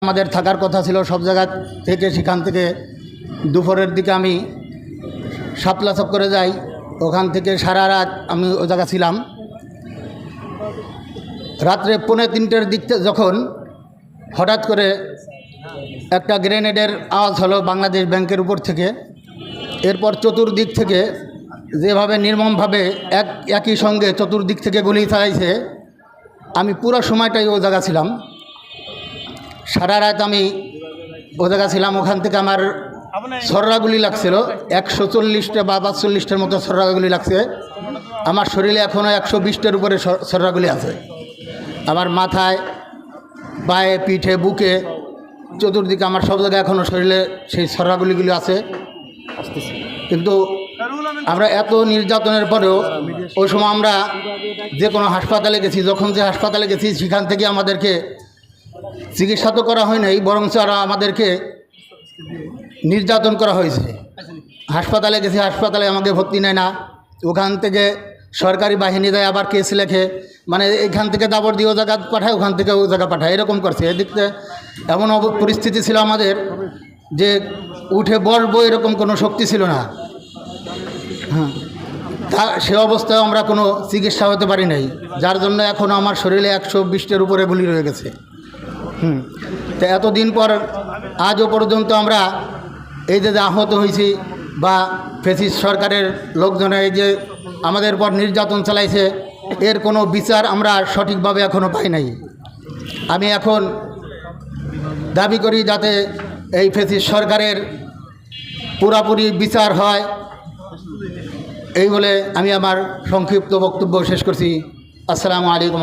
আমাদের থাকার কথা ছিল সব জায়গা থেকে, সেখান থেকে দুপুরের দিকে আমি শাপলা চক্করে যাই। ওখান থেকে সারা রাত আমি ওই জায়গা ছিলাম। রাত্রে 2:45টার দিক থেকে যখন হঠাৎ করে একটা গ্রেনেডের আওয়াজ হলো বাংলাদেশ ব্যাংকের উপর থেকে। এরপর চতুর্দিক থেকে যেভাবে নির্মমভাবে একই সঙ্গে চতুর্দিক থেকে গুলি চালাইছে, আমি পুরো সময়টাই ও জায়গা ছিলাম। সারা রাত আমি ও জায়গা ছিলাম। ওখান থেকে আমার ছররাগুলি লাগছিল 140টা বা 45টার মতো ছররাগুলি লাগছে। আমার শরীরে এখনও 120টার উপরে ছররাগুলি আছে। আমার মাথায়, পায়ে, পিঠে, বুকে, চতুর্দিকে আমার সব জায়গায় এখনও শরীরে সেই ছররাগুলিগুলি আছে। কিন্তু আমরা এত নির্যাতনের পরেও ওই সময় আমরা যে কোনো হাসপাতালে গেছি, যখন যে হাসপাতালে গেছি সেখান থেকে আমাদেরকে চিকিৎসা তো করা হয় নাই, বরঞ্চ আরও আমাদেরকে নির্যাতন করা হয়েছে। হাসপাতালে গেছি, হাসপাতালে আমাকে ভর্তি নেয় না। ওখান থেকে সরকারি বাহিনী দেয়, আবার কেস লেখে, মানে এখান থেকে দাবর দিয়ে ও জায়গা পাঠায়, ওখান থেকে ও জায়গা পাঠায়, এরকম করছে। এদিকে এমন পরিস্থিতি ছিল আমাদের যে উঠে বসবো এরকম কোনো শক্তি ছিল না। হ্যাঁ, তা সে অবস্থায় আমরা কোনো চিকিৎসা হতে পারি নাই, যার জন্য এখনও আমার শরীরে 120টার উপরে গুলি রয়ে গেছে। তো এতদিন পর আজও পর্যন্ত আমরা এই যে আহত হয়েছি বা ফ্যাসিস্ট সরকারের লোকজনের এই যে আমাদের পর নির্যাতন চালাইছে, এর কোনো বিচার আমরা সঠিকভাবে এখনও পাই নাই। আমি এখন দাবি করি যাতে এই ফ্যাসিস্ট সরকারের পুরাপুরি বিচার হয়, এই বলে আমি আমার সংক্ষিপ্ত বক্তব্য শেষ করছি। আসসালামু আলাইকুম।